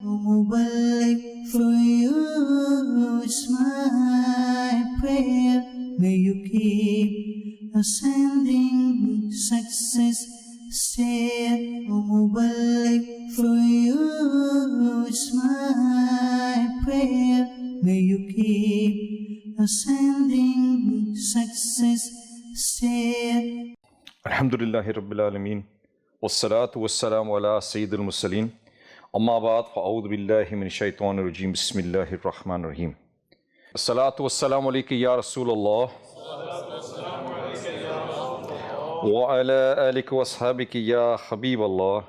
Mubarak for you is my prayer. May you keep ascending success stair. Mubarak for you is my prayer. May you keep ascending success stair. Alhamdulillahi Rabbil Alameen. Wassalatu wassalamu ala Sayyidil Mursaleen. Amma ba'd, fa'audhu billahi min shaitanir rajim. Bismillahir Rahmanir Rahim. Assalatu wassalamu alayka ya Rasulullah. Wa ala alika wa ashabika ya Habiballah.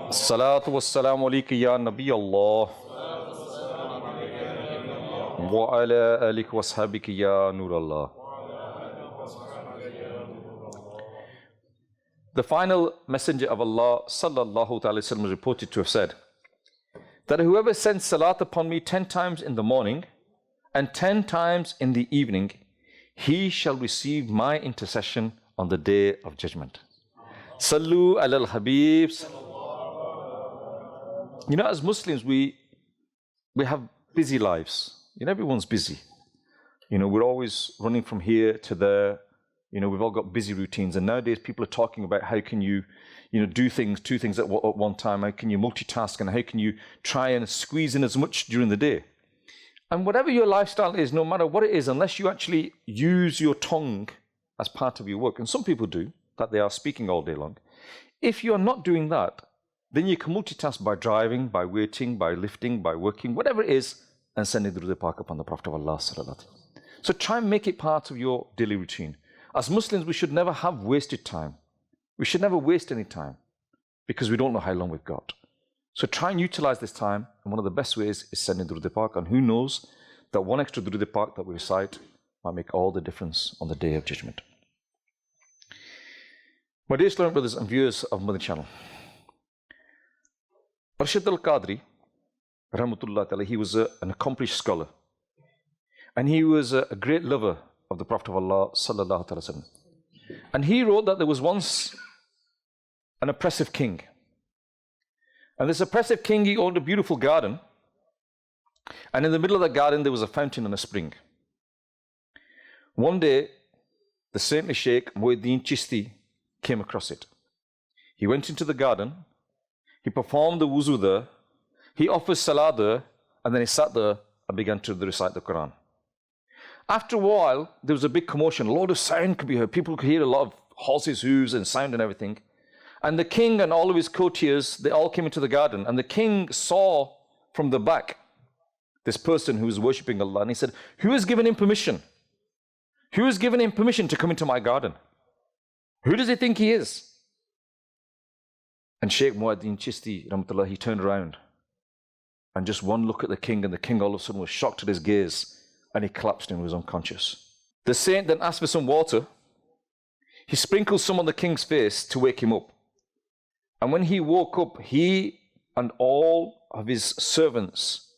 Assalatu wassalamu alayka ya Nabi Allah. Wa ala alika wa ashabika ya Nur Allah. The final messenger of Allah sallallahu ta'ala sallam is reported to have said that whoever sends salat upon me 10 times in the morning and 10 times in the evening, he shall receive my intercession on the day of judgment. Sallu ala al-Habibs. You know, as Muslims, we have busy lives. You know, everyone's busy. You know, we're always running from here to there. You know, we've all got busy routines, and nowadays people are talking about how can you do two things at one time, how can you multitask, and how can you try and squeeze in as much during the day. And whatever your lifestyle is, no matter what it is, unless you actually use your tongue as part of your work, and some people do, that they are speaking all day long, if you're not doing that, then you can multitask by driving, by waiting, by lifting, by working, whatever it is, and sending the park upon the Prophet of Allah. So try and make it part of your daily routine. As Muslims, we should never have wasted time. We should never waste any time because we don't know how long we've got. So try and utilize this time, and one of the best ways is sending Durud Pak, and who knows that one extra Durud Pak that we recite might make all the difference on the Day of Judgment. My dear Islamic brothers and viewers of Madani Channel, Rashid al-Qadri, rahmatullah ta'ala, he was an accomplished scholar, and he was a great lover of the Prophet of Allah sallallahu alaihi wasallam. And he wrote that there was once an oppressive king. And this oppressive king, he owned a beautiful garden. And in the middle of the garden, there was a fountain and a spring. One day, the saintly Sheikh Muhyiddin Chishti came across it. He went into the garden, he performed the wuzu there, he offered salah there, and then he sat there and began to recite the Quran. After a while, there was a big commotion. A lot of sound could be heard. People could hear a lot of horses' hooves and sound and everything. And the king and all of his courtiers, they all came into the garden. And the king saw from the back this person who was worshipping Allah. And he said, who has given him permission? Who has given him permission to come into my garden? Who does he think he is? And Sheikh Muhyiddin Chishti, rahmatullah, he turned around. And just one look at the king, and the king all of a sudden was shocked at his gaze. And he collapsed and was unconscious. The saint then asked for some water. He sprinkled some on the king's face to wake him up. And when he woke up, he and all of his servants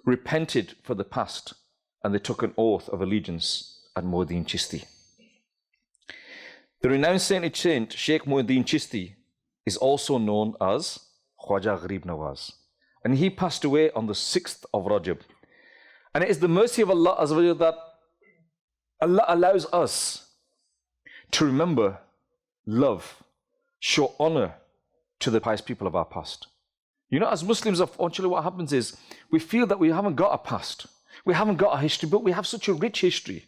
repented for the past, and they took an oath of allegiance at Muhyiddin Chishti. The renowned saintly saint, Sheikh Muhyiddin Chishti, is also known as Khwaja Gharib Nawaz. And he passed away on the 6th of Rajab. And it is the mercy of Allah Azza wa Jalla that Allah allows us to remember, love, show honor to the pious people of our past. You know, as Muslims, unfortunately, what happens is we feel that we haven't got a past. We haven't got a history, but we have such a rich history.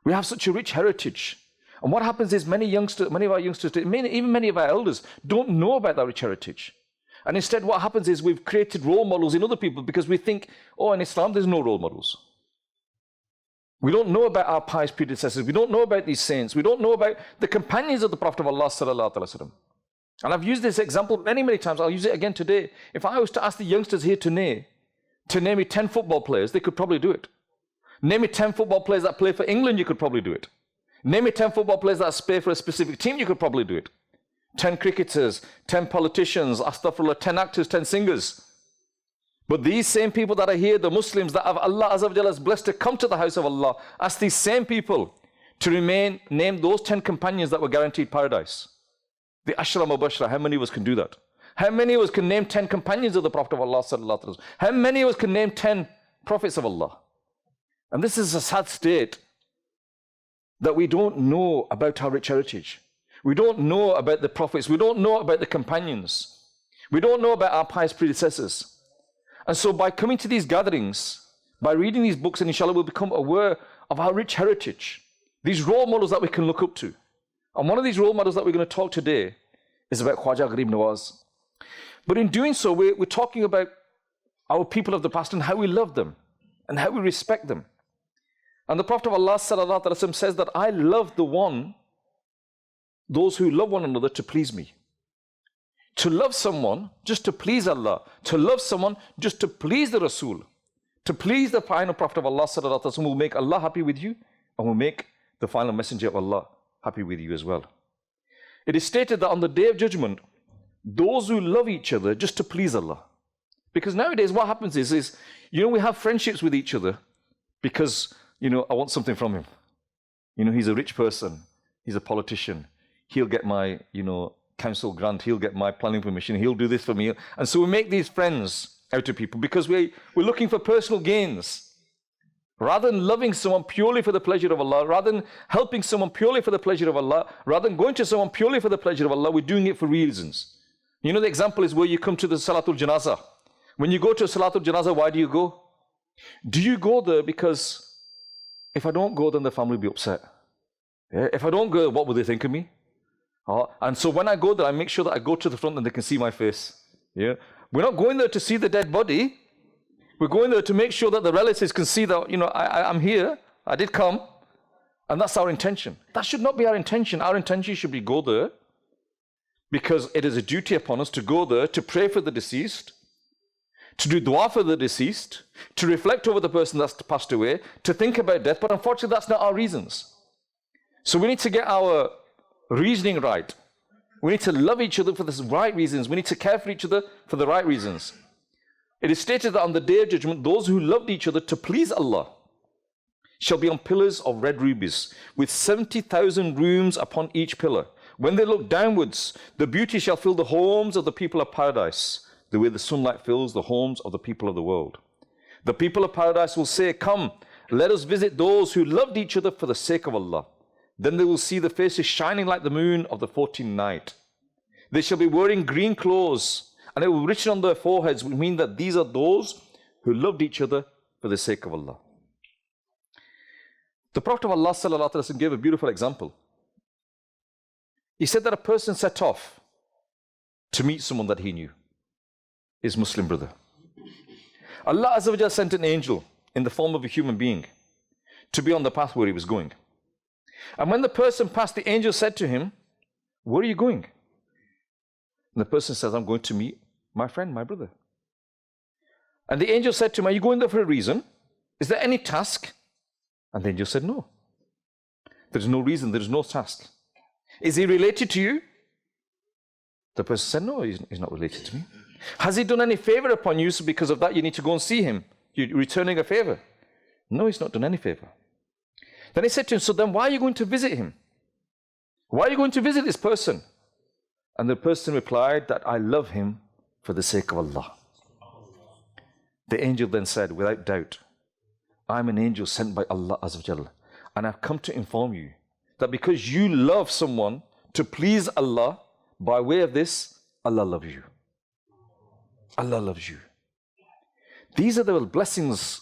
We have such a rich heritage. And what happens is many of our youngsters, even many of our elders, don't know about that rich heritage. And instead, what happens is we've created role models in other people because we think, oh, in Islam, there's no role models. We don't know about our pious predecessors. We don't know about these saints. We don't know about the companions of the Prophet of Allah sallallahu alaihi wasallam. And I've used this example many, many times. I'll use it again today. If I was to ask the youngsters here today to name me 10 football players, they could probably do it. Name me 10 football players that play for England, you could probably do it. Name me 10 football players that play for a specific team, you could probably do it. 10 cricketers, 10 politicians, astaghfirullah, 10 actors, 10 singers. But these same people that are here, the Muslims that have Allah Azza wa Jalla has blessed to come to the house of Allah, ask these same people to name those 10 companions that were guaranteed paradise. The Ashra Mubashra, how many of us can do that? How many of us can name 10 companions of the Prophet of Allah sallallahu alaihi wasallam? How many of us can name 10 prophets of Allah? And this is a sad state that we don't know about our rich heritage. We don't know about the prophets. We don't know about the companions. We don't know about our pious predecessors. And so by coming to these gatherings, by reading these books, and inshallah we'll become aware of our rich heritage, these role models that we can look up to. And one of these role models that we're going to talk today is about Khwaja Gharib Nawaz. But in doing so, we're talking about our people of the past and how we love them and how we respect them. And the Prophet of Allah sallallahu alaihi wasallam says that I love those who love one another to please me. To love someone just to please Allah, to love someone just to please the Rasul, to please the final Prophet of Allah sallallahu alaihi wasallam will make Allah happy with you and will make the final messenger of Allah happy with you as well. It is stated that on the Day of Judgment, those who love each other just to please Allah. Because nowadays what happens is we have friendships with each other because, I want something from him. He's a rich person. He's a politician. He'll get my, council grant. He'll get my planning permission. He'll do this for me. And so we make these friends out of people because we're looking for personal gains. Rather than loving someone purely for the pleasure of Allah, rather than helping someone purely for the pleasure of Allah, rather than going to someone purely for the pleasure of Allah, we're doing it for reasons. The example is where you come to the Salatul Janazah. When you go to a Salatul Janazah, why do you go? Do you go there because if I don't go, then the family will be upset? Yeah? If I don't go, what will they think of me? And so when I go there, I make sure that I go to the front and they can see my face. Yeah? We're not going there to see the dead body. We're going there to make sure that the relatives can see that, I'm here, I did come, and that's our intention. That should not be our intention. Our intention should be go there because it is a duty upon us to go there to pray for the deceased, to do dua for the deceased, to reflect over the person that's passed away, to think about death, but unfortunately that's not our reasons. So we need to get our reasoning right. We need to love each other for the right reasons. We need to care for each other for the right reasons. It is stated that on the Day of Judgment, those who loved each other to please Allah shall be on pillars of red rubies, with 70,000 rooms upon each pillar. When they look downwards, the beauty shall fill the homes of the people of paradise, the way the sunlight fills the homes of the people of the world. The people of paradise will say, come, let us visit those who loved each other for the sake of Allah. Then they will see the faces shining like the moon of the 14th night. They shall be wearing green clothes, and it will be written on their foreheads, which mean that these are those who loved each other for the sake of Allah. The Prophet of Allah sallallahu alaihi wasallam gave a beautiful example. He said that a person set off to meet someone that he knew, his Muslim brother. Allah Azza wa Jalla sent an angel in the form of a human being to be on the path where he was going. And when the person passed, the angel said to him, where are you going? And the person says, I'm going to meet my friend, my brother. And the angel said to him, are you going there for a reason? Is there any task? And the angel said, no. There is no reason, there is no task. Is he related to you? The person said, no, he's not related to me. Has he done any favor upon you, so because of that you need to go and see him? You're returning a favor. No, he's not done any favor. Then he said to him, so then why are you going to visit him? Why are you going to visit this person? And the person replied that I love him for the sake of Allah. The angel then said, without doubt, I'm an angel sent by Allah Azza wa Jalla, and I've come to inform you that because you love someone to please Allah, by way of this, Allah loves you. Allah loves you. These are the blessings,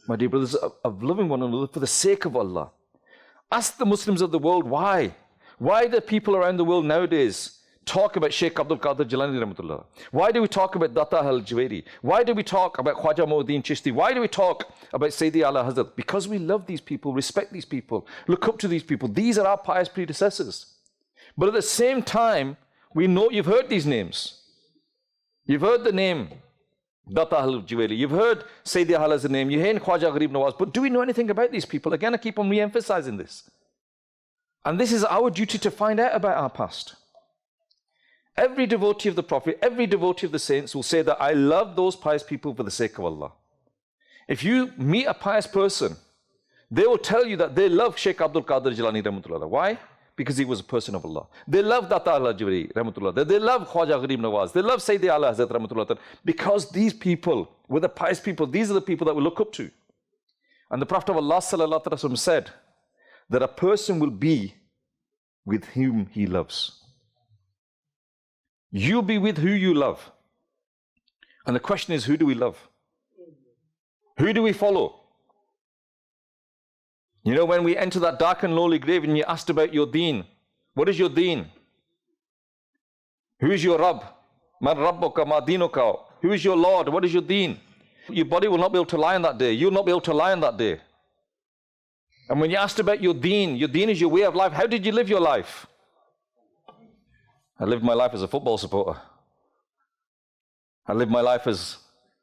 my dear brothers, of loving one another for the sake of Allah. Ask the Muslims of the world why. Why do people around the world nowadays talk about Sheikh Abdul Qadir Jilani Rahmatullah? Why do we talk about Data al-Jawairi? Why do we talk about Khwaja Mu'uddin Chishti? Why do we talk about Sayyidi Ala Hazrat? Because we love these people, respect these people, look up to these people. These are our pious predecessors. But at the same time, we know you've heard these names. You've heard the name Data al-Jawairi. You've heard Sayyidi Ala as a name. You hear Khwaja Gharib Nawaz. But do we know anything about these people? Again, I keep on re-emphasizing this. And this is our duty to find out about our past. Every devotee of the Prophet, every devotee of the saints will say that I love those pious people for the sake of Allah. If you meet a pious person, they will tell you that they love Sheikh Abdul Qadir Jilani Rahmatullah. Why? because he was a person of Allah. They love Data Allah Jibri, Rahmatullah. They love Khwaja Gharib Nawaz. They love Sayyidi Allah Hazrat Rahmatullah. Because these people were the pious people. These are the people that we look up to. And the Prophet of Allah Sallallahu Alaihi Wasallam said that a person will be with whom he loves. You'll be with who you love. And the question is, who do we love? Who do we follow? You know, when we enter that dark and lonely grave and you're asked about your deen, what is your deen? Who is your Rabb? Man Rabbuka, ma dinuka. Who is your Lord? What is your deen? Your body will not be able to lie on that day. You'll not be able to lie on that day. And when you're asked about your deen is your way of life. How did you live your life? I lived my life as a football supporter. I lived my life as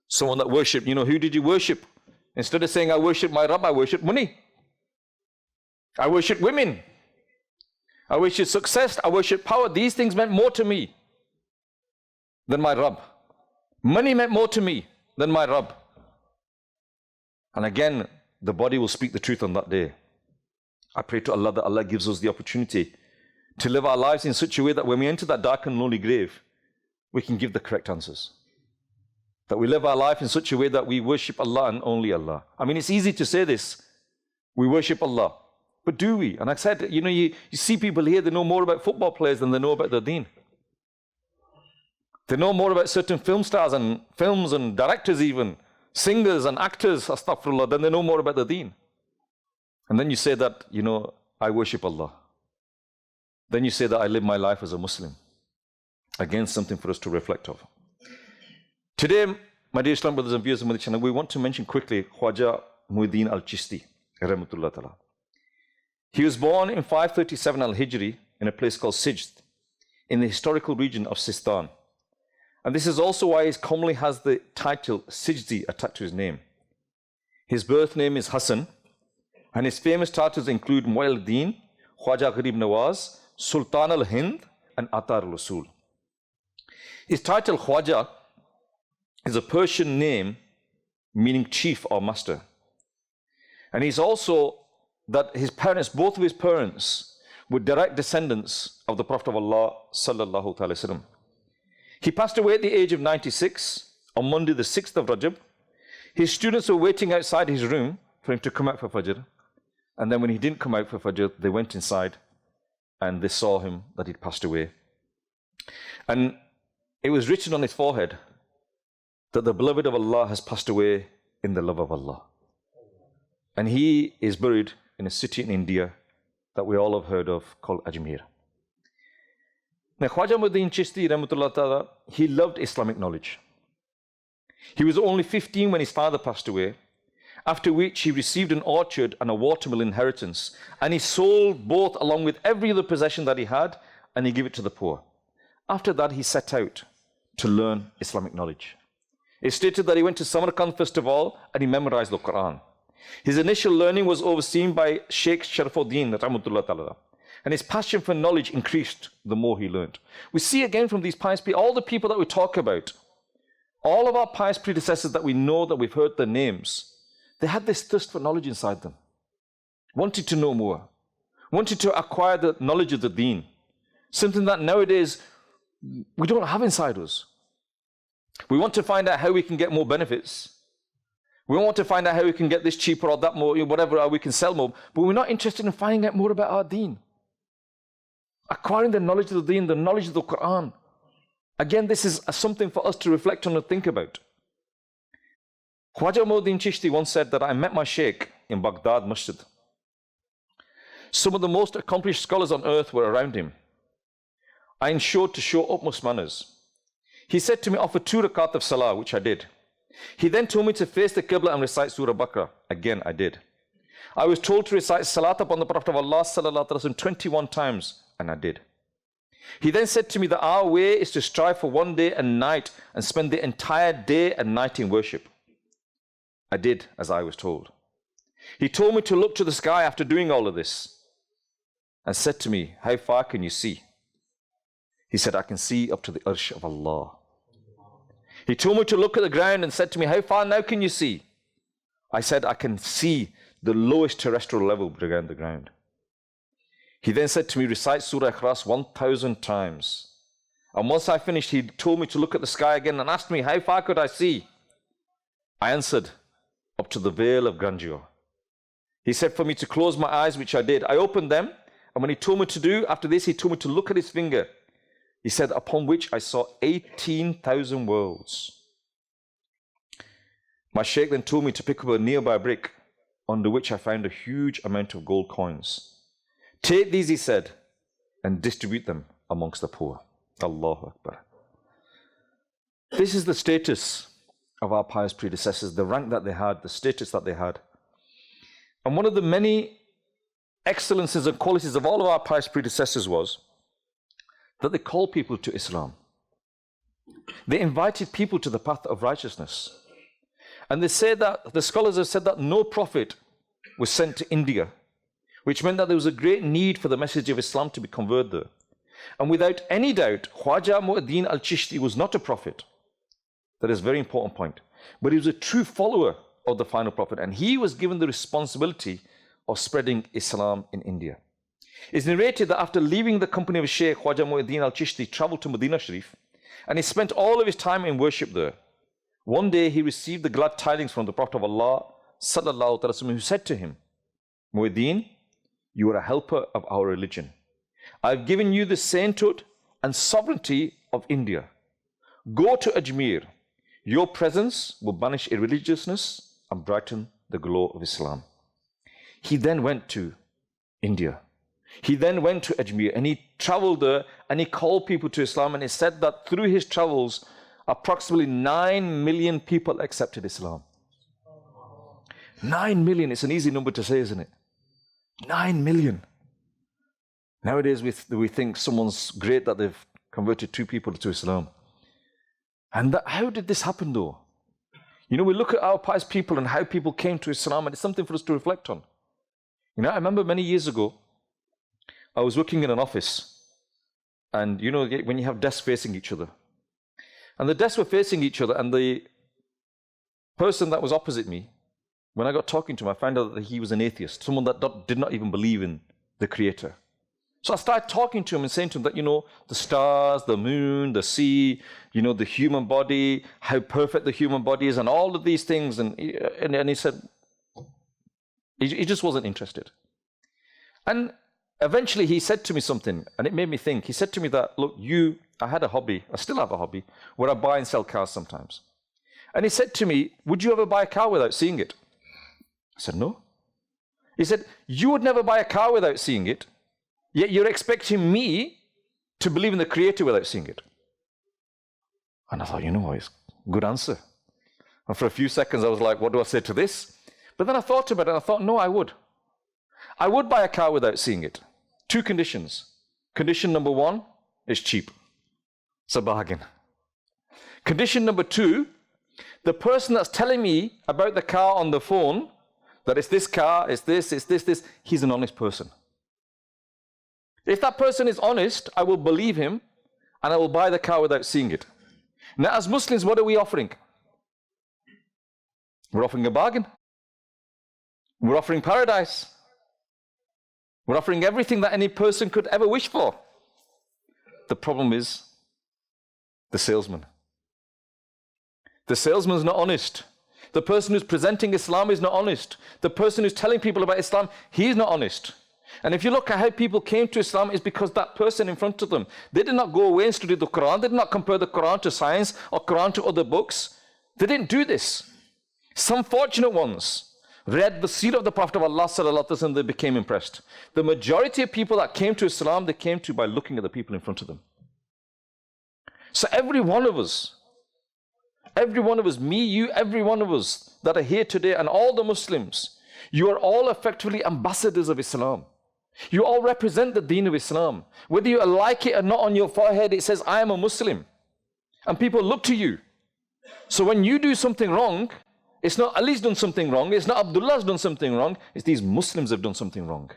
someone that worshipped. You know, who did you worship? Instead of saying I worship my Rabb, I worship money. I worship women. I worship success. I worship power. These things meant more to me than my Rabb. Money meant more to me than my Rabb. And again, the body will speak the truth on that day. I pray to Allah that Allah gives us the opportunity to live our lives in such a way that when we enter that dark and lonely grave, we can give the correct answers. That we live our life in such a way that we worship Allah and only Allah. I mean, it's easy to say this. We worship Allah. But do we? And I said, you know, you see people here, they know more about football players than they know about their deen. They know more about certain film stars and films and directors even, singers and actors, astaghfirullah, than they know more about their deen. And then you say that, you know, I worship Allah. Then you say that I live my life as a Muslim. Again, something for us to reflect of. Today, my dear Islam brothers and viewers of Madani Channel, we want to mention quickly Khwaja Muhyiddin al-Chishti, rahmatullah ta'ala. He was born in 537 al-Hijri in a place called Sijd, in the historical region of Sistan. And this is also why he commonly has the title Sijdi attached to his name. His birth name is Hassan, and his famous titles include Mu'al-Din, Khwaja Gharib Nawaz, Sultan al-Hind, and Atar al-Rasul. His title Khwaja is a Persian name meaning chief or master. And he's also that his parents, both of his parents, were direct descendants of the Prophet of Allah Sallallahu Alaihi Wasallam. He passed away at the age of 96 on Monday the 6th of Rajab. His students were waiting outside his room for him to come out for Fajr. And then when he didn't come out for Fajr, they went inside and they saw him that he'd passed away. And it was written on his forehead that the beloved of Allah has passed away in the love of Allah. And he is buried in a city in India that we all have heard of called Ajmer. Now, Khwaja Muhyiddin Chishti, rahmatullah ta'ala, he loved Islamic knowledge. He was only 15 when his father passed away, after which he received an orchard and a watermill inheritance, and he sold both along with every other possession that he had, and he gave it to the poor. After that, he set out to learn Islamic knowledge. It's stated that he went to Samarkand first of all, and he memorized the Quran. His initial learning was overseen by Sheikh Sharafuddin, rahmatullah ta'ala, and his passion for knowledge increased the more he learned. We see again from these pious people, all the people that we talk about, all of our pious predecessors that we know, that we've heard their names, they had this thirst for knowledge inside them, wanted to know more, wanted to acquire the knowledge of the deen, something that nowadays we don't have inside us. We want to find out how we can get more benefits. We want to find out how we can get this cheaper or that more, whatever, or we can sell more. But we're not interested in finding out more about our deen. Acquiring the knowledge of the deen, the knowledge of the Quran. Again, this is something for us to reflect on and think about. Khwaja Muhyiddin Chishti once said that I met my sheikh in Baghdad Masjid. Some of the most accomplished scholars on earth were around him. I ensured to show utmost manners. He said to me, offer 2 rakat of salah, which I did. He then told me to face the Qibla and recite Surah Baqarah. Again, I did. I was told to recite Salat upon the Prophet of Allah Sallallahu Alaihi Wasallam 21 times, and I did. He then said to me that our way is to strive for one day and night and spend the entire day and night in worship. I did as I was told. He told me to look to the sky after doing all of this and said to me, how far can you see? He said, I can see up to the Arsh of Allah. He told me to look at the ground and said to me, how far now can you see? I said, I can see the lowest terrestrial level around the ground. He then said to me, recite Surah Ikhlas 1,000 times. And once I finished, he told me to look at the sky again and asked me, how far could I see? I answered, up to the veil of grandeur. He said for me to close my eyes, which I did. I opened them, and when he told me to do, after this, he told me to look at his finger. He said, upon which I saw 18,000 worlds. My sheikh then told me to pick up a nearby brick, under which I found a huge amount of gold coins. Take these, he said, and distribute them amongst the poor. Allahu Akbar. This is the status of our pious predecessors, the rank that they had, the status that they had. And one of the many excellences and qualities of all of our pious predecessors was that they called people to Islam. They invited people to the path of righteousness. And they say that, the scholars have said that no prophet was sent to India, which meant that there was a great need for the message of Islam to be conveyed there. And without any doubt, Khwaja Mu'addin al-Chishti was not a prophet. That is a very important point. But he was a true follower of the final prophet, and he was given the responsibility of spreading Islam in India. It's narrated that after leaving the company of Shaykh Khwaja Mu'addin al-Chishti, he traveled to Medina Sharif, and he spent all of his time in worship there. One day he received the glad tidings from the Prophet of Allah, sallallahu alaihi wasallam, who said to him, Mu'addin, you are a helper of our religion. I have given you the sainthood and sovereignty of India. Go to Ajmer. Your presence will banish irreligiousness and brighten the glow of Islam. He then went to India. He then went to Ajmer, and he traveled there, and he called people to Islam, and he said that through his travels, approximately 9 million people accepted Islam. 9 million, it's an easy number to say, isn't it? 9 million. Nowadays we think someone's great that they've converted 2 people to Islam. And how did this happen though? You know, we look at our pious people and how people came to Islam, and it's something for us to reflect on. You know, I remember many years ago, I was working in an office, and you know, when you have desks facing each other, and the desks were facing each other, and the person that was opposite me, when I got talking to him, I found out that he was an atheist, someone that did not even believe in the Creator. So I started talking to him and saying to him that, you know, the stars, the moon, the sea, you know, the human body, how perfect the human body is, and all of these things. And he said, he just wasn't interested. And eventually he said to me something, and it made me think. He said to me that, look, I had a hobby, I still have a hobby, where I buy and sell cars sometimes. And he said to me, would you ever buy a car without seeing it? I said, no. He said, you would never buy a car without seeing it, yet you're expecting me to believe in the Creator without seeing it. And I thought, you know what, it's a good answer. And for a few seconds I was like, what do I say to this? But then I thought about it, and I thought, no, I would. I would buy a car without seeing it. 2 conditions. Condition number 1, it's cheap. It's a bargain. Condition number 2, the person that's telling me about the car on the phone, that it's this car, it's this, he's an honest person. If that person is honest, I will believe him, and I will buy the car without seeing it. Now, as Muslims, what are we offering? We're offering a bargain. We're offering paradise. We're offering everything that any person could ever wish for. The problem is the salesman. The salesman is not honest. The person who's presenting Islam is not honest. The person who's telling people about Islam, he's not honest. And if you look at how people came to Islam, it's because that person in front of them, they did not go away and study the Quran. They did not compare the Quran to science or Quran to other books. They didn't do this. Some fortunate ones read the seerah of the Prophet of Allah sallallahu alaihi wasallam, they became impressed. The majority of people that came to Islam, they came to by looking at the people in front of them. So every one of us, me, you, every one of us that are here today, and all the Muslims, you are all effectively ambassadors of Islam. You all represent the deen of Islam. Whether you like it or not, on your forehead it says, I am a Muslim. And people look to you. So when you do something wrong, it's not Ali's done something wrong, it's not Abdullah's done something wrong, it's these Muslims have done something wrong.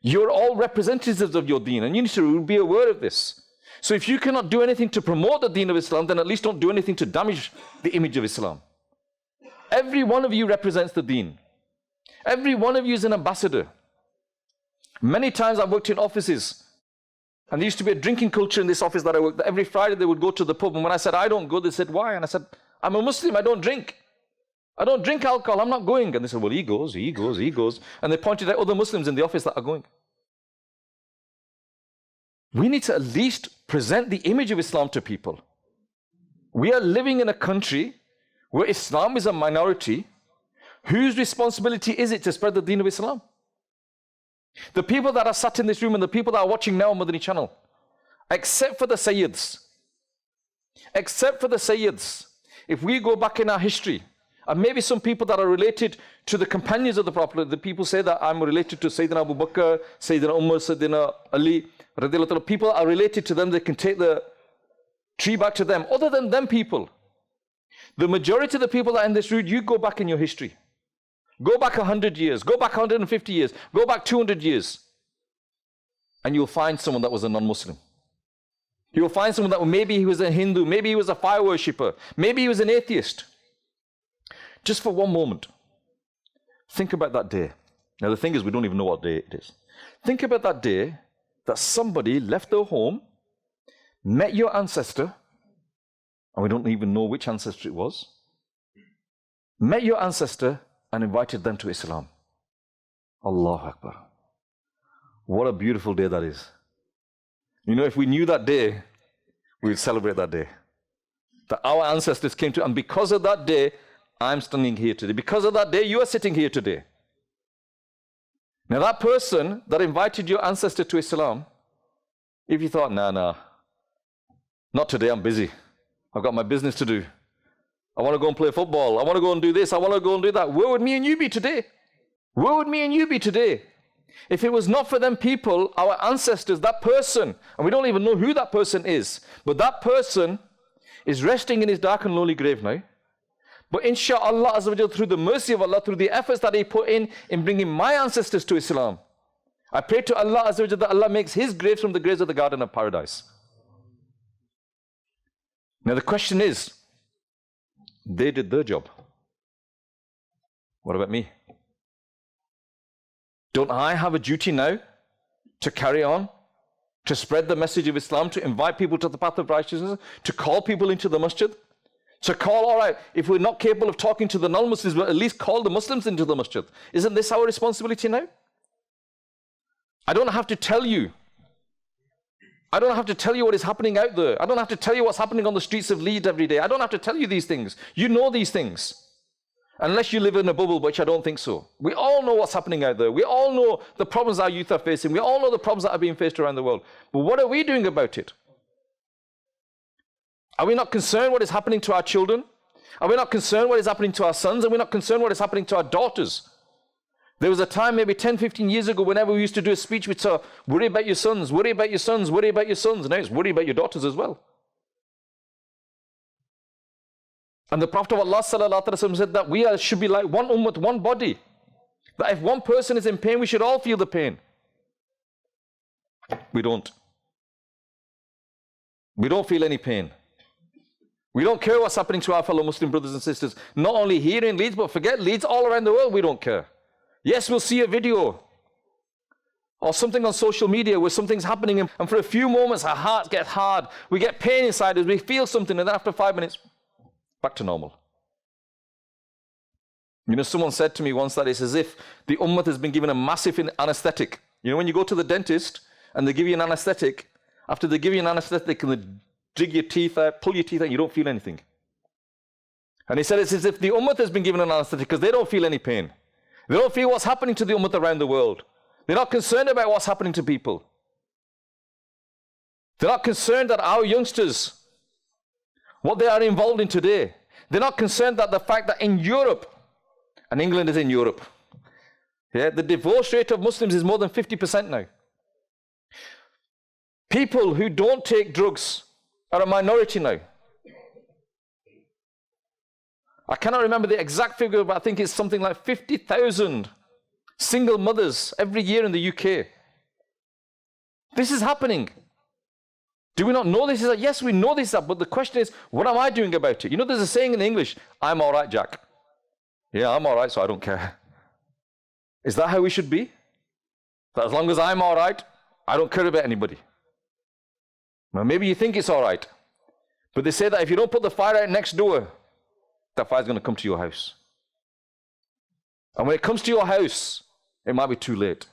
You're all representatives of your deen, and you need to be aware of this. So if you cannot do anything to promote the deen of Islam, then at least don't do anything to damage the image of Islam. Every one of you represents the deen. Every one of you is an ambassador. Many times I've worked in offices, and there used to be a drinking culture in this office that I worked. Every Friday they would go to the pub, and when I said I don't go, they said why? And I said, I'm a Muslim, I don't drink. I don't drink alcohol, I'm not going. And they said, well, he goes. And they pointed at other Muslims in the office that are going. We need to at least present the image of Islam to people. We are living in a country where Islam is a minority. Whose responsibility is it to spread the deen of Islam? The people that are sat in this room and the people that are watching now on Madani Channel, except for the Sayyids, if we go back in our history, and maybe some people that are related to the companions of the Prophet, the people say that I'm related to Sayyidina Abu Bakr, Sayyidina Umar, Sayyidina Ali, people are related to them, they can take the tree back to them. Other than them people, the majority of the people that are in this room, you go back in your history. Go back 100 years, go back 150 years, go back 200 years, and you'll find someone that was a non-Muslim. You'll find someone that maybe he was a Hindu, maybe he was a fire worshipper, maybe he was an atheist. Just for one moment, think about that day. Now the thing is, we don't even know what day it is. Think about that day that somebody left their home, met your ancestor, and we don't even know which ancestor it was, met your ancestor and invited them to Islam. Allahu Akbar. What a beautiful day that is. You know, if we knew that day, we would celebrate that day. That our ancestors came to, and because of that day, I'm standing here today. Because of that day, you are sitting here today. Now that person that invited your ancestor to Islam, if you thought, nah, not today, I'm busy. I've got my business to do. I want to go and play football. I want to go and do this. I want to go and do that. Where would me and you be today? Where would me and you be today? If it was not for them people, our ancestors, that person, and we don't even know who that person is, but that person is resting in his dark and lonely grave now. But inshallah, Azza wa Jal, through the mercy of Allah, through the efforts that he put in bringing my ancestors to Islam, I pray to Allah Azza wa Jal that Allah makes his graves from the graves of the Garden of Paradise. Now the question is, they did their job. What about me? Don't I have a duty now to carry on, to spread the message of Islam, to invite people to the path of righteousness, to call people into the masjid? To call, all right, if we're not capable of talking to the non-Muslims, but at least call the Muslims into the masjid. Isn't this our responsibility now? I don't have to tell you. I don't have to tell you what is happening out there. I don't have to tell you what's happening on the streets of Leeds every day. I don't have to tell you these things. You know these things. Unless you live in a bubble, which I don't think so. We all know what's happening out there. We all know the problems our youth are facing. We all know the problems that are being faced around the world. But what are we doing about it? Are we not concerned what is happening to our children? Are we not concerned what is happening to our sons? Are we not concerned what is happening to our daughters? There was a time maybe 10, 15 years ago, whenever we used to do a speech, we'd say, worry about your sons, worry about your sons, worry about your sons. Now it's worry about your daughters as well. And the Prophet of Allah sallallahu alaihi wasallam said that we should be like one ummah, one body. That if one person is in pain, we should all feel the pain. We don't. We don't feel any pain. We don't care what's happening to our fellow Muslim brothers and sisters. Not only here in Leeds, but forget Leeds, all around the world, we don't care. Yes, we'll see a video or something on social media where something's happening, and for a few moments our hearts get hard. We get pain inside us, we feel something, and then after 5 minutes, back to normal. You know, someone said to me once that it's as if the ummah has been given a massive anesthetic. You know, when you go to the dentist and they give you an anesthetic, after they give you an anesthetic and they dig your teeth out, pull your teeth out, you don't feel anything. And he said it's as if the ummah has been given an anesthetic because they don't feel any pain. They don't feel what's happening to the ummah around the world. They're not concerned about what's happening to people. They're not concerned that our youngsters, what they are involved in today, they're not concerned that the fact that in Europe, and England is in Europe, yeah, the divorce rate of Muslims is more than 50% now. People who don't take drugs are a minority now. I cannot remember the exact figure, but I think it's something like 50,000 single mothers every year in the UK. This is happening. Do we not know this is that? Yes, we know this is that, but the question is, what am I doing about it? You know, there's a saying in English, I'm all right, Jack. Yeah, I'm all right, so I don't care. Is that how we should be? That as long as I'm all right, I don't care about anybody. Now, maybe you think it's all right, but they say that if you don't put the fire out next door, that fire's going to come to your house. And when it comes to your house, it might be too late.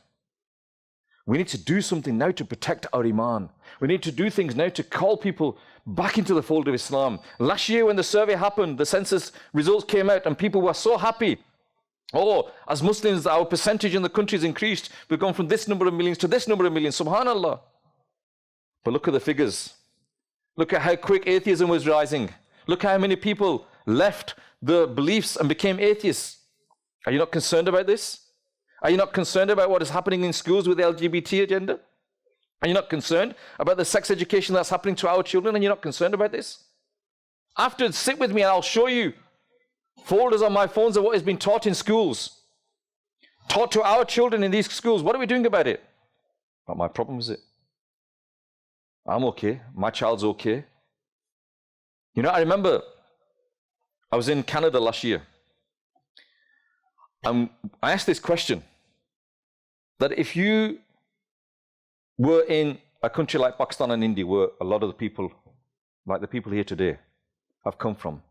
We need to do something now to protect our iman. We need to do things now to call people back into the fold of Islam. Last year when the survey happened, the census results came out and people were so happy. Oh, as Muslims, our percentage in the country has increased. We've gone from this number of millions to this number of millions. Subhanallah. But look at the figures. Look at how quick atheism was rising. Look how many people left the beliefs and became atheists. Are you not concerned about this? Are you not concerned about what is happening in schools with the LGBT agenda? Are you not concerned about the sex education that's happening to our children? And you're not concerned about this? After, sit with me and I'll show you folders on my phones of what is being taught in schools. Taught to our children in these schools. What are we doing about it? Not my problem, is it? I'm okay. My child's okay. You know, I remember I was in Canada last year. I asked this question, that if you were in a country like Pakistan and India, where a lot of the people, like the people here today, have come from,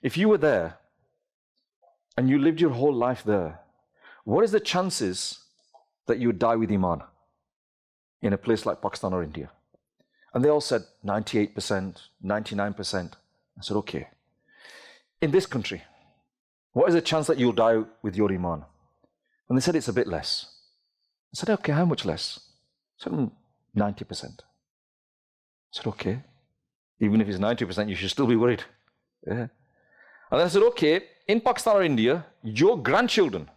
if you were there and you lived your whole life there, what is the chances that you would die with Iman in a place like Pakistan or India? And they all said 98%, 99%. I said, okay. In this country, what is the chance that you'll die with your Iman? And they said it's a bit less. I said, okay, how much less? I said, 90%. I said, okay. Even if it's 90%, you should still be worried. Yeah. And then I said, okay, in Pakistan or India, your grandchildren,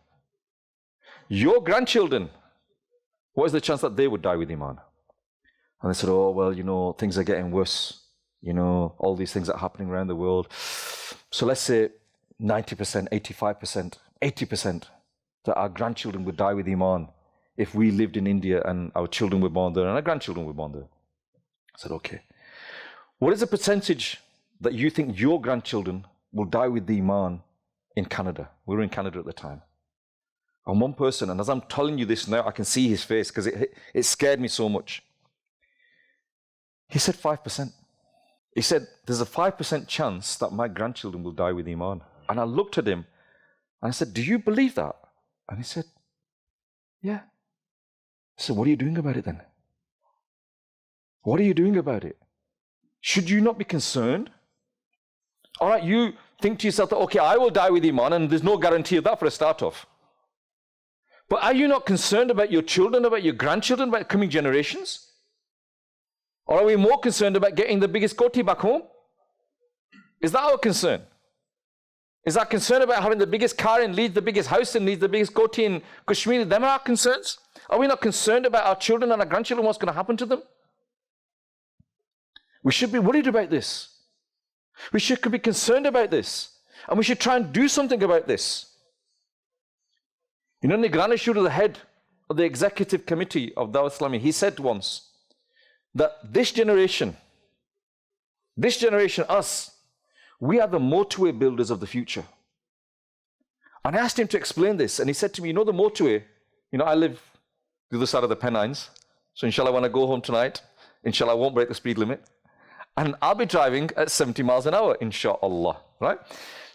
what is the chance that they would die with Iman? And they said, oh, well, you know, things are getting worse. You know, all these things that are happening around the world. So let's say 90%, 85%, 80% that our grandchildren would die with Iman if we lived in India and our children were born there and our grandchildren were born there. I said, okay. What is the percentage that you think your grandchildren will die with the Iman in Canada? We were in Canada at the time. And one person, and as I'm telling you this now, I can see his face because it scared me so much. He said 5%. He said, there's a 5% chance that my grandchildren will die with Iman. And I looked at him and I said, do you believe that? And he said, yeah. I said, what are you doing about it then? What are you doing about it? Should you not be concerned? All right, you think to yourself that, okay, I will die with Iman, and there's no guarantee of that for a start off. But are you not concerned about your children, about your grandchildren, about coming generations? Or are we more concerned about getting the biggest koti back home? Is that our concern? Is our concern about having the biggest car and lead the biggest house and lead the biggest koti in Kashmir? Them are our concerns? Are we not concerned about our children and our grandchildren, what's going to happen to them? We should be worried about this. We should be concerned about this. And we should try and do something about this. You know, Nigrani Shura, the head of the executive committee of Dawah Islami, he said once that this generation, us, we are the motorway builders of the future. And I asked him to explain this, and he said to me, you know the motorway, you know, I live the other side of the Pennines, so inshallah when I go home tonight, inshallah I won't break the speed limit, and I'll be driving at 70 miles an hour, inshallah, right?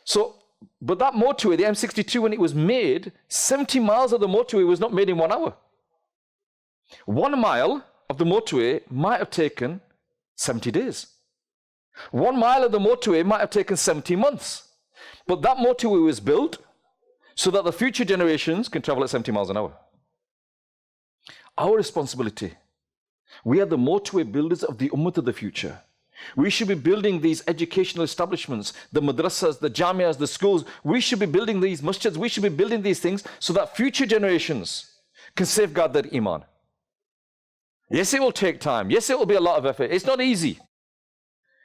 So, but that motorway, the M62, when it was made, 70 miles of the motorway was not made in 1 hour. 1 mile of the motorway might have taken 70 days. 1 mile of the motorway might have taken 70 months. But that motorway was built so that the future generations can travel at 70 miles an hour. Our responsibility. We are the motorway builders of the ummah of the future. We should be building these educational establishments, the madrasas, the jamias, the schools. We should be building these masjids. We should be building these things so that future generations can safeguard their iman. Yes, it will take time. Yes, it will be a lot of effort. It's not easy.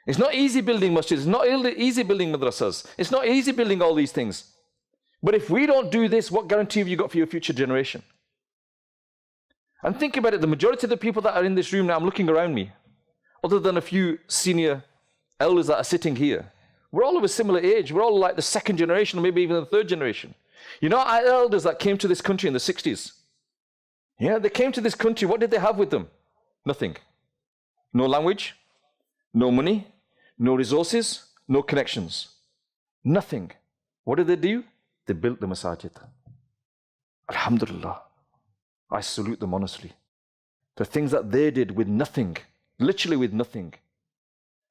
It's not easy building masjids. It's not easy building madrasas. It's not easy building all these things. But if we don't do this, what guarantee have you got for your future generation? And think about it, the majority of the people that are in this room now, I'm looking around me, other than a few senior elders that are sitting here, we're all of a similar age. We're all like the second generation, or maybe even the third generation. You know, our elders that came to this country in the 60s, Yeah, they came to this country. What did they have with them? Nothing. No language, no money, no resources, no connections. Nothing. What did they do? They built the masajid. Alhamdulillah. I salute them honestly. The things that they did with nothing, literally with nothing.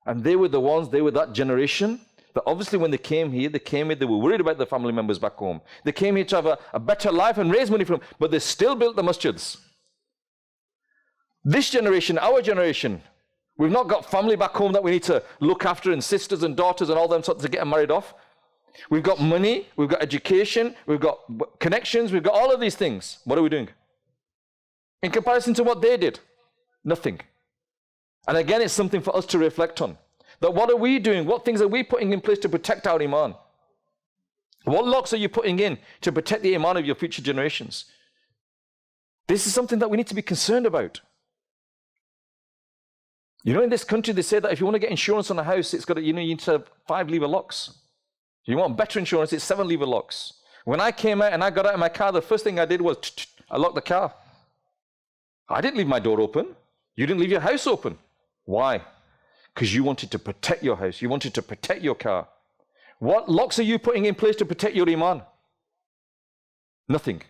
And they were the ones, they were that generation that obviously when they came here, they were worried about their family members back home. They came here to have a better life and raise money for them, but they still built the masjids. This generation, our generation, we've not got family back home that we need to look after, and sisters and daughters and all them sorts to get them married off. We've got money, we've got education, we've got connections, we've got all of these things. What are we doing? In comparison to what they did, nothing. And again, it's something for us to reflect on. That what are we doing? What things are we putting in place to protect our iman? What locks are you putting in to protect the iman of your future generations? This is something that we need to be concerned about. You know, in this country, they say that if you want to get insurance on a house, it's got to, you need to have 5 lever locks. If you want better insurance, it's 7 lever locks. When I came out and I got out of my car, the first thing I did was I locked the car. I didn't leave my door open. You didn't leave your house open. Why? Because you wanted to protect your house. You wanted to protect your car. What locks are you putting in place to protect your iman? Nothing.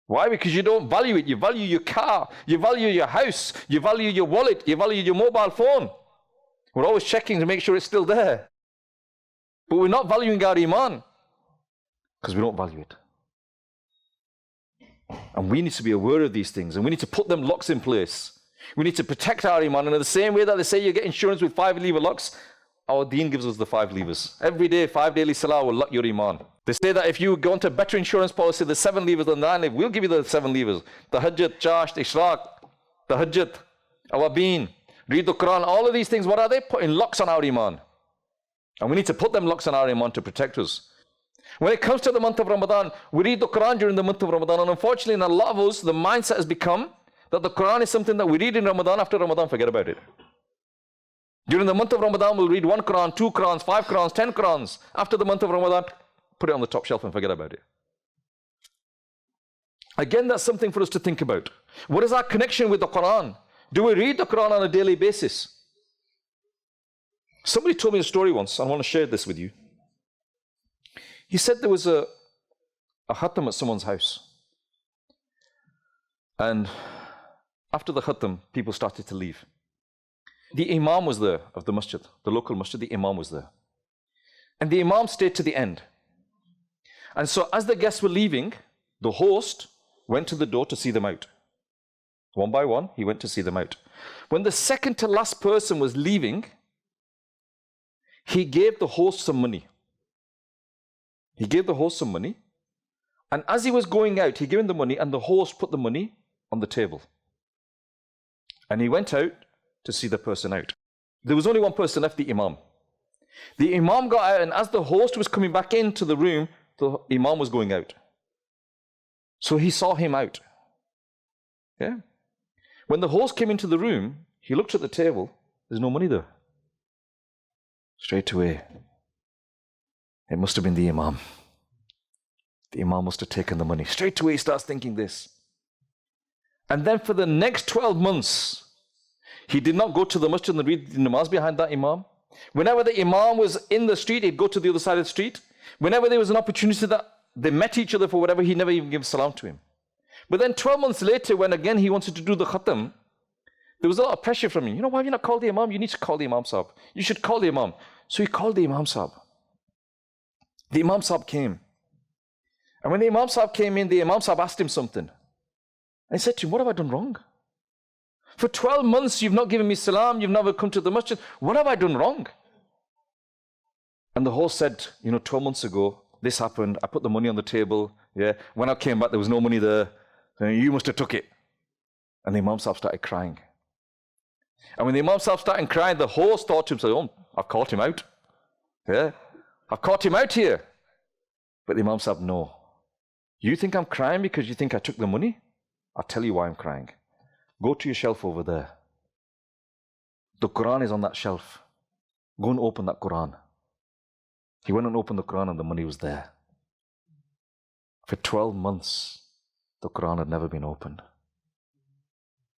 Why? Because you don't value it. You value your car. You value your house. You value your wallet. You value your mobile phone. We're always checking to make sure it's still there. But we're not valuing our iman because we don't value it. And we need to be aware of these things, and we need to put them locks in place. We need to protect our iman. And in the same way that they say you get insurance with 5 lever locks, our deen gives us the 5 levers. Every day, 5 daily salah will lock your iman. They say that if you go into a better insurance policy, the 7 levers and the 9 levers, we'll give you the 7 levers. The hajjat, chash, the ishraq, the hajjat, awabeen, read the Quran, all of these things, what are they? Putting locks on our iman. And we need to put them locks on our iman to protect us. When it comes to the month of Ramadan, we read the Quran during the month of Ramadan, and unfortunately in a lot of us, the mindset has become that the Quran is something that we read in Ramadan, after Ramadan, forget about it. During the month of Ramadan, we'll read 1 Quran, 2 Qurans, 5 Qurans, 10 Qurans. After the month of Ramadan, put it on the top shelf and forget about it. Again, that's something for us to think about. What is our connection with the Quran? Do we read the Quran on a daily basis? Somebody told me a story once, and I want to share this with you. He said there was a khatam at someone's house. And after the khatam, people started to leave. The imam was there of the masjid, the local masjid, the imam was there. And the imam stayed to the end. And so as the guests were leaving, the host went to the door to see them out. One by one, he went to see them out. When the second to last person was leaving, he gave the host some money. He gave the host some money. And as he was going out, he gave him the money, and the host put the money on the table. And he went out to see the person out. There was only one person left, the imam. The imam got out, and as the host was coming back into the room, the imam was going out. So he saw him out. Yeah. When the host came into the room, he looked at the table. There's no money there. Straight away, it must have been the imam. The imam must have taken the money. Straight away he starts thinking this. And then for the next 12 months, he did not go to the masjid and read the namaz behind that imam. Whenever the imam was in the street, he'd go to the other side of the street. Whenever there was an opportunity that they met each other for whatever, he never even gave salam to him. But then 12 months later, when again he wanted to do the khatam, there was a lot of pressure from him. You know, why have you not called the imam? You need to call the imam sahib. You should call the imam. So he called the imam sahib. The imam sahib came. And when the imam sahib came in, the imam sahib asked him something. And he said to him, what have I done wrong? For 12 months, you've not given me salam, you've never come to the masjid. What have I done wrong? And the host said, 12 months ago, this happened. I put the money on the table. Yeah. When I came back, there was no money there. And you must have took it. And the imam sahib started crying. And when the imam sahib started crying, the host thought to himself, I've caught him out. Yeah. I've caught him out here. But the imam sahib, no. You think I'm crying because you think I took the money? I'll tell you why I'm crying. Go to your shelf over there. The Quran is on that shelf. Go and open that Quran. He went and opened the Quran and the money was there. For 12 months, the Quran had never been opened.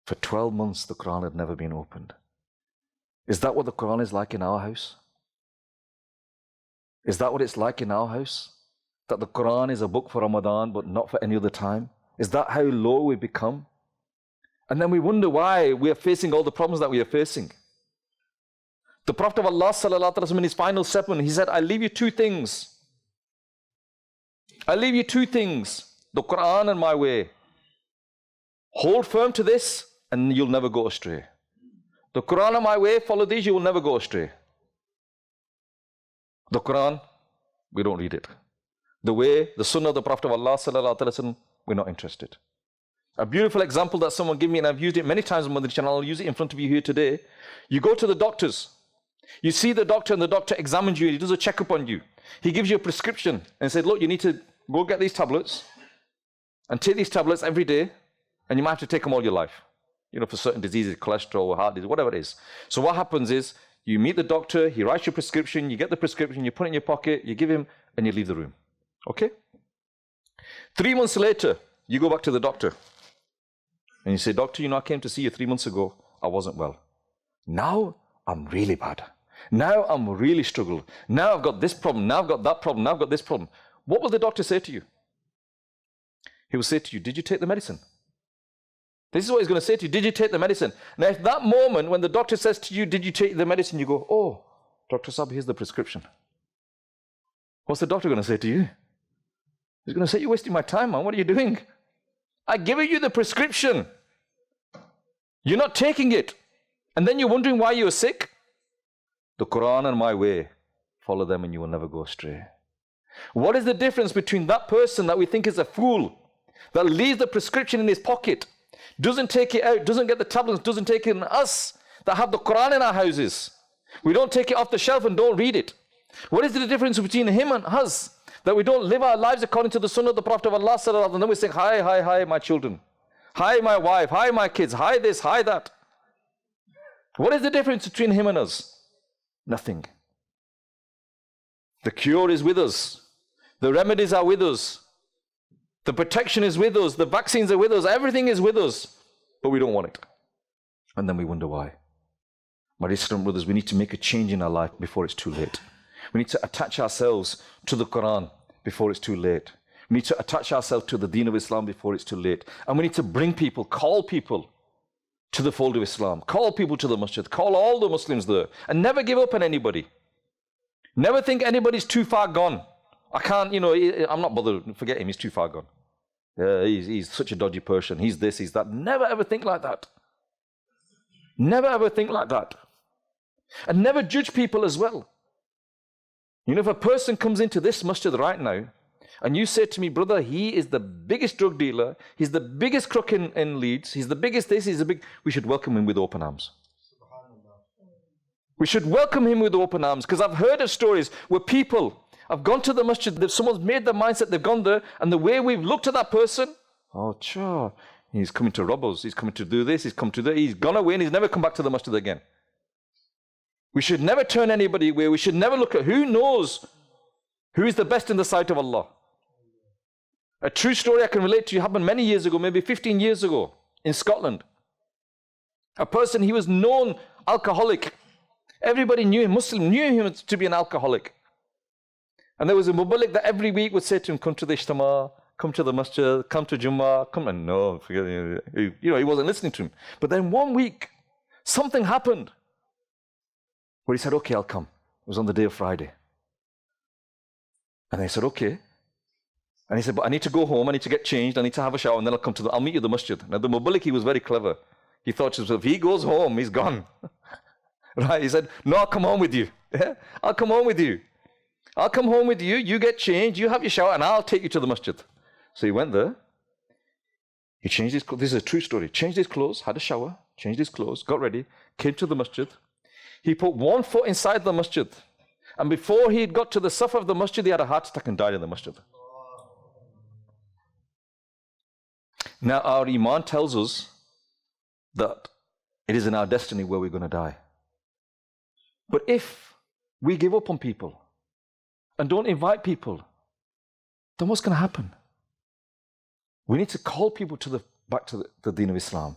For 12 months, the Quran had never been opened. Is that what the Quran is like in our house? Is that what it's like in our house? That the Quran is a book for Ramadan, but not for any other time? Is that how low we become? And then we wonder why we are facing all the problems that we are facing. The Prophet of Allah sallallahu alaihi wasallam in his final sermon, he said, I leave you two things. I leave you two things, the Quran and my way. Hold firm to this and you'll never go astray. The Quran and my way, follow these, you will never go astray. The Quran, we don't read it. The way, the Sunnah of the Prophet of Allah sallallahu alaihi wasallam, we're not interested. A beautiful example that someone gave me, and I've used it many times on Madani Channel, I'll use it in front of you here today. You go to the doctors. You see the doctor and the doctor examines you, he does a checkup on you. He gives you a prescription and says, look, you need to go get these tablets and take these tablets every day, and you might have to take them all your life. You know, for certain diseases, cholesterol, heart disease, whatever it is. So what happens is, you meet the doctor, he writes your prescription, you get the prescription, you put it in your pocket, you give him, and you leave the room. Okay? 3 months later, you go back to the doctor. And you say, doctor, you know, I came to see you 3 months ago. I wasn't well. Now, I'm really bad. Now, I'm really struggled. Now, I've got this problem. Now, I've got that problem. Now, I've got this problem. What will the doctor say to you? He will say to you, did you take the medicine? This is what he's going to say to you. Did you take the medicine? Now, if that moment when the doctor says to you, did you take the medicine? You go, oh, Dr. Sab, here's the prescription. What's the doctor going to say to you? He's going to say, you're wasting my time, man. What are you doing? I given you the prescription. You're not taking it. And then you're wondering why you're sick. The Quran and my way, follow them and you will never go astray. What is the difference between that person that we think is a fool, that leaves the prescription in his pocket, doesn't take it out, doesn't get the tablets, doesn't take it, and us that have the Quran in our houses? We don't take it off the shelf and don't read it. What is the difference between him and us? That we don't live our lives according to the Sunnah of the Prophet of Allah sallallahu alaihi wasallam, and then we say, hi, hi, hi, my children. Hi, my wife. Hi, my kids. Hi, this, hi, that. What is the difference between him and us? Nothing. The cure is with us. The remedies are with us. The protection is with us. The vaccines are with us. Everything is with us. But we don't want it. And then we wonder why. My dear brothers, we need to make a change in our life before it's too late. We need to attach ourselves to the Quran before it's too late. We need to attach ourselves to the Deen of Islam before it's too late. And we need to bring people, call people to the fold of Islam. Call people to the masjid. Call all the Muslims there. And never give up on anybody. Never think anybody's too far gone. I can't, you know, I'm not bothered. Forget him, he's too far gone. He's such a dodgy person. He's this, he's that. Never ever think like that. Never ever think like that. And never judge people as well. You know, if a person comes into this masjid right now, and you say to me, brother, he is the biggest drug dealer, he's the biggest crook in Leeds, he's the biggest this, we should welcome him with open arms. We should welcome him with open arms, because I've heard of stories where people have gone to the masjid, someone's made their mindset, they've gone there, and the way we've looked at that person, oh, cha, he's coming to rob us, he's coming to do this, he's come to that, he's gone away and he's never come back to the masjid again. We should never turn anybody away. We should never look at who knows who is the best in the sight of Allah. A true story I can relate to you happened many years ago, maybe 15 years ago in Scotland. A person, he was known alcoholic. Everybody knew him, Muslim, knew him to be an alcoholic. And there was a muballigh that every week would say to him, come to the Ijtima, come to the masjid, come to Jummah, come, and no, forget it. You know, he wasn't listening to him. But then one week, something happened where he said, okay, I'll come. It was on the day of Friday. And I said, okay. And he said, but I need to go home, I need to get changed, I need to have a shower, and then I'll meet you at the masjid. Now the muballigh, he was very clever. He thought to himself, if he goes home, he's gone. Right? He said, no, I'll come home with you. Yeah? I'll come home with you. I'll come home with you, you get changed, you have your shower, and I'll take you to the masjid. So he went there. He changed his clothes. This is a true story. Changed his clothes, had a shower, changed his clothes, got ready, came to the masjid. He put one foot inside the masjid. And before he got to the saf of the masjid, he had a heart attack and died in the masjid. Now our iman tells us that it is in our destiny where we're going to die. But if we give up on people and don't invite people, then what's going to happen? We need to call people back to the Deen of Islam.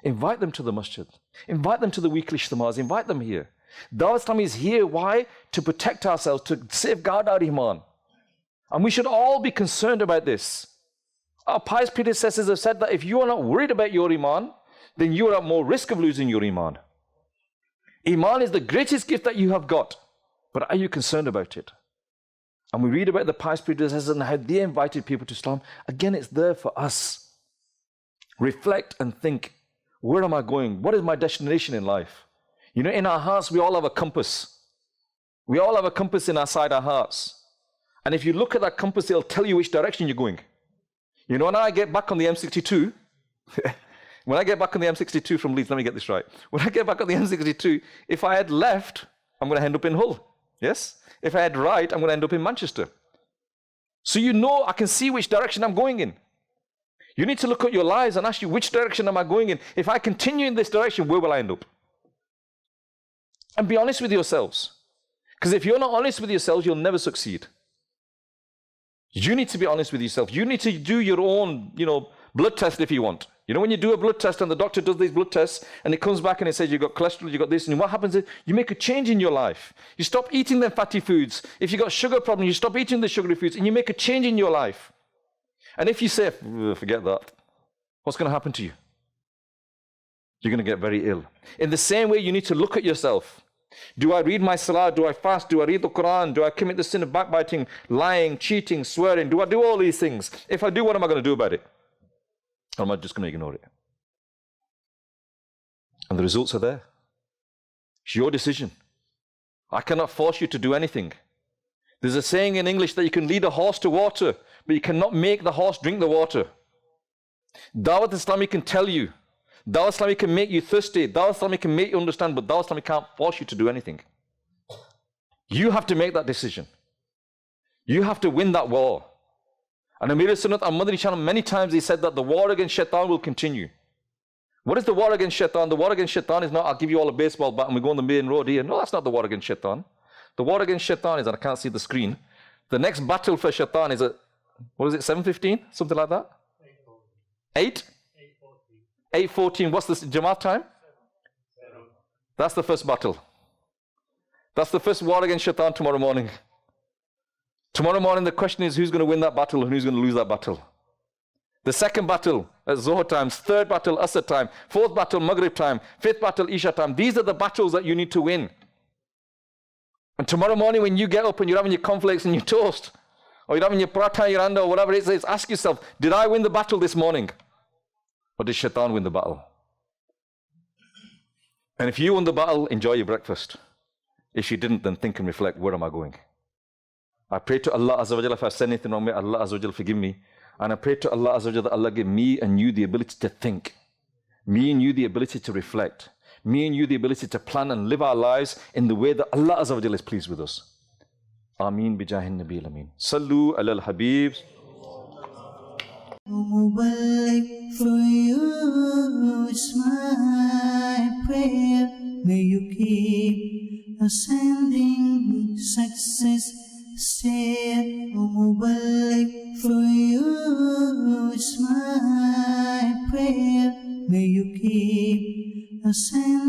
Invite them to the masjid. Invite them to the weekly ijtimas. Invite them here. Dawah Islam is here. Why? To protect ourselves, to safeguard our iman. And we should all be concerned about this. Our pious predecessors have said that if you are not worried about your iman, then you are at more risk of losing your iman. Iman is the greatest gift that you have got. But are you concerned about it? And we read about the pious predecessors and how they invited people to Islam. Again, it's there for us. Reflect and think, where am I going? What is my destination in life? You know, in our hearts, we all have a compass. We all have a compass inside our hearts. And if you look at that compass, it'll tell you which direction you're going. You know, when I get back on the M62, when I get back on the M62 from Leeds, let me get this right. When I get back on the M62, if I had left, I'm going to end up in Hull. Yes? If I had right, I'm going to end up in Manchester. So you know, I can see which direction I'm going in. You need to look at your lives and ask you, which direction am I going in? If I continue in this direction, where will I end up? And be honest with yourselves. Because if you're not honest with yourselves, you'll never succeed. You need to be honest with yourself. You need to do your own, blood test if you want. You know, when you do a blood test and the doctor does these blood tests and it comes back and it says you've got cholesterol, you've got this, and what happens is you make a change in your life. You stop eating the fatty foods. If you've got sugar problem, you stop eating the sugary foods and you make a change in your life. And if you say, forget that, what's going to happen to you? You're going to get very ill. In the same way, you need to look at yourself. Do I read my salah? Do I fast? Do I read the Quran? Do I commit the sin of backbiting, lying, cheating, swearing? Do I do all these things? If I do, what am I going to do about it? Or am I just going to ignore it? And the results are there. It's your decision. I cannot force you to do anything. There's a saying in English that you can lead a horse to water, but you cannot make the horse drink the water. Dawat Islami can tell you. Dawah Islami can make you thirsty. Dawah Islami can make you understand, but Dawah Islami can't force you to do anything. You have to make that decision. You have to win that war. And Amir Sunnah on Madani Channel, many times he said that the war against shaitan will continue. What is the war against shaitan? The war against shaitan is not, I'll give you all a baseball bat and we go on the main road here. No, that's not the war against shaitan. The war against shaitan is, and I can't see the screen, the next battle for shaitan is at, 7:15? Something like that? 8? 8:14. What's the Jamaat time? That's the first battle. That's the first war against shaitan tomorrow morning. Tomorrow morning the question is who's going to win that battle and who's going to lose that battle. The second battle at Zohar times, third battle Asr time, fourth battle Maghrib time, fifth battle Isha time. These are the battles that you need to win. And tomorrow morning when you get up and you're having your cornflakes and your toast, or you're having your paratha, your anda, or whatever it is, ask yourself, did I win the battle this morning? Or did shaitan win the battle? And if you won the battle, enjoy your breakfast. If you didn't, then think and reflect, where am I going? I pray to Allah Azza wa Jalla, if I've said anything wrong, may Allah Azza wa Jalla forgive me. And I pray to Allah Azza wa Jalla that Allah give me and you the ability to think. Me and you the ability to reflect. Me and you the ability to plan and live our lives in the way that Allah Azza wa Jalla is pleased with us. Ameen bijahin Nabil Ameen. Sallu ala al-Habib. Mubarak for you is my prayer. May you keep ascending success. Stay, Mubarak for you is my prayer. May you keep ascending.